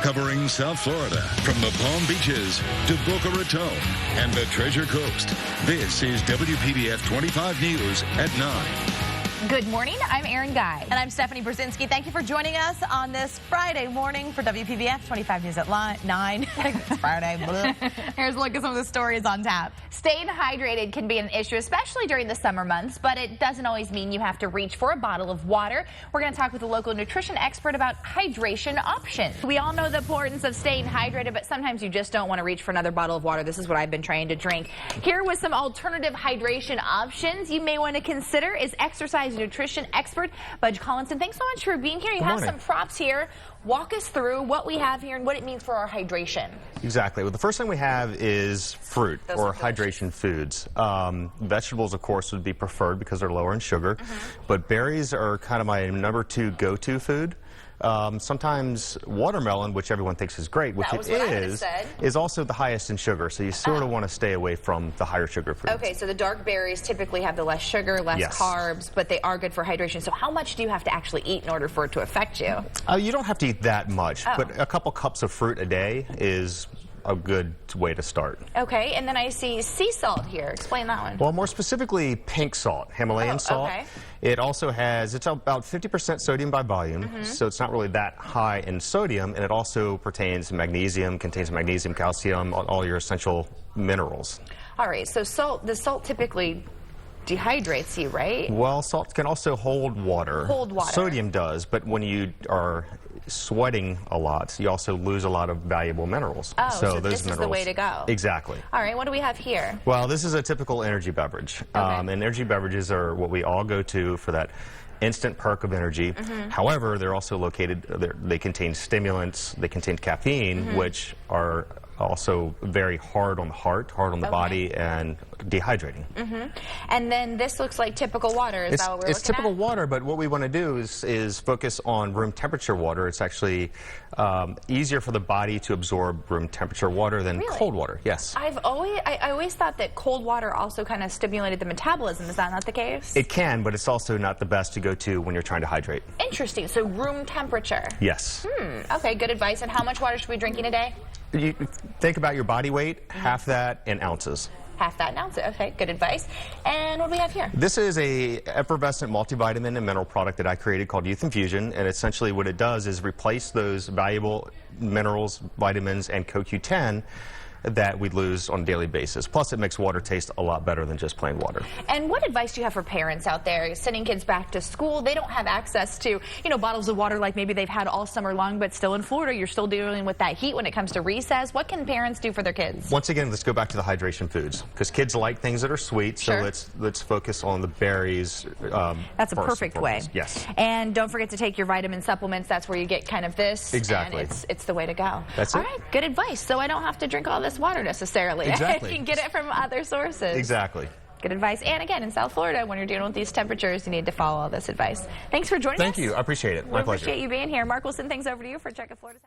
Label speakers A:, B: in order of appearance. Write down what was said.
A: covering South Florida from the Palm Beaches to Boca Raton and the Treasure Coast. This is WPBF 25 News at 9.
B: Good morning. I'm Erin Guy. And I'm Stephanie Brzezinski. Thank you for joining us on this Friday morning for WPBF 25 News at 9. It's Friday. Here's a look at some of the stories on tap.
C: Staying hydrated can be an issue, especially during the summer months, but it doesn't always mean you have to reach for a bottle of water. We're going to talk with a local nutrition expert about hydration options. We all know the importance of staying hydrated, but sometimes you just don't want to reach for another bottle of water. This is what I've been trying to drink. Here with some alternative hydration options you may want to consider is exercise nutrition expert Budge Collinson. Thanks so much for being here. You have some props here. Walk us through what we have here and what it means for our hydration.
D: Exactly. Well, the first thing we have is fruit or hydration foods. Vegetables, of course, would be preferred because they're lower in sugar, but berries are kind of my number 2 go-to food. Sometimes watermelon, which everyone thinks is great, which it is also the highest in sugar, so you sort of want to stay away from the higher sugar fruits.
C: Okay, so the dark berries typically have the less sugar, less carbs, but they are good for hydration. So how much do you have to actually eat in order for it to affect you?
D: You don't have to eat that much, but a couple cups of fruit a day is a good way to start.
C: Okay, and then I see sea salt here. Explain that one.
D: Well, more specifically, pink salt, Himalayan salt.
C: Okay.
D: It also has, it's about 50% sodium by volume, so it's not really that high in sodium, and it also contains magnesium, calcium, all your essential minerals.
C: All right, so the salt typically dehydrates you, right?
D: Well, salt can also hold water.
C: Hold water.
D: Sodium does, but when you are sweating a lot, you also lose a lot of valuable minerals.
C: Oh, so
D: those
C: this
D: minerals,
C: is the way to go.
D: Exactly.
C: All right, what do we have here?
D: Well, this is a typical energy beverage. And energy beverages are what we all go to for that instant perk of energy. However, they're also they contain stimulants, they contain caffeine, which are also very hard on the heart, hard on the body, and dehydrating.
C: And then this looks like typical water. Is that what we're looking at?
D: It's typical water, but what we want to do is focus on room temperature water. It's actually easier for the body to absorb room temperature water than cold water. Yes.
C: I always thought that cold water also kind of stimulated the metabolism. Is that not the case?
D: It can, but it's also not the best to go to when you're trying to hydrate.
C: Interesting. So room temperature.
D: Yes.
C: Okay, good advice. And how much water should we be drinking a day?
D: You think about your body weight, half that in ounces.
C: Half that in ounces. Okay, good advice. And what do we have here?
D: This is a effervescent multivitamin and mineral product that I created called Youth Infusion, and essentially what it does is replace those valuable minerals, vitamins, and CoQ10 that we lose on a daily basis. Plus, it makes water taste a lot better than just plain water.
C: And what advice do you have for parents out there sending kids back to school? They don't have access to, bottles of water like maybe they've had all summer long, but still in Florida, you're still dealing with that heat when it comes to recess. What can parents do for their kids?
D: Once again, let's go back to the hydration foods, because kids like things that are sweet, so let's focus on the berries.
C: That's a perfect way.
D: Yes.
C: And don't forget to take your vitamin supplements. That's where you get kind of this.
D: Exactly.
C: And it's the way to go.
D: That's it.
C: All right, good advice. So I don't have to drink all this water necessarily.
D: Exactly.
C: I can get it from other sources.
D: Exactly.
C: Good advice. And again, in South Florida, when you're dealing with these temperatures, you need to follow all this advice. Thanks for joining us.
D: Thank you. I appreciate it. My pleasure.
C: Appreciate you being here. Mark Wilson, things over to you for a check of Florida.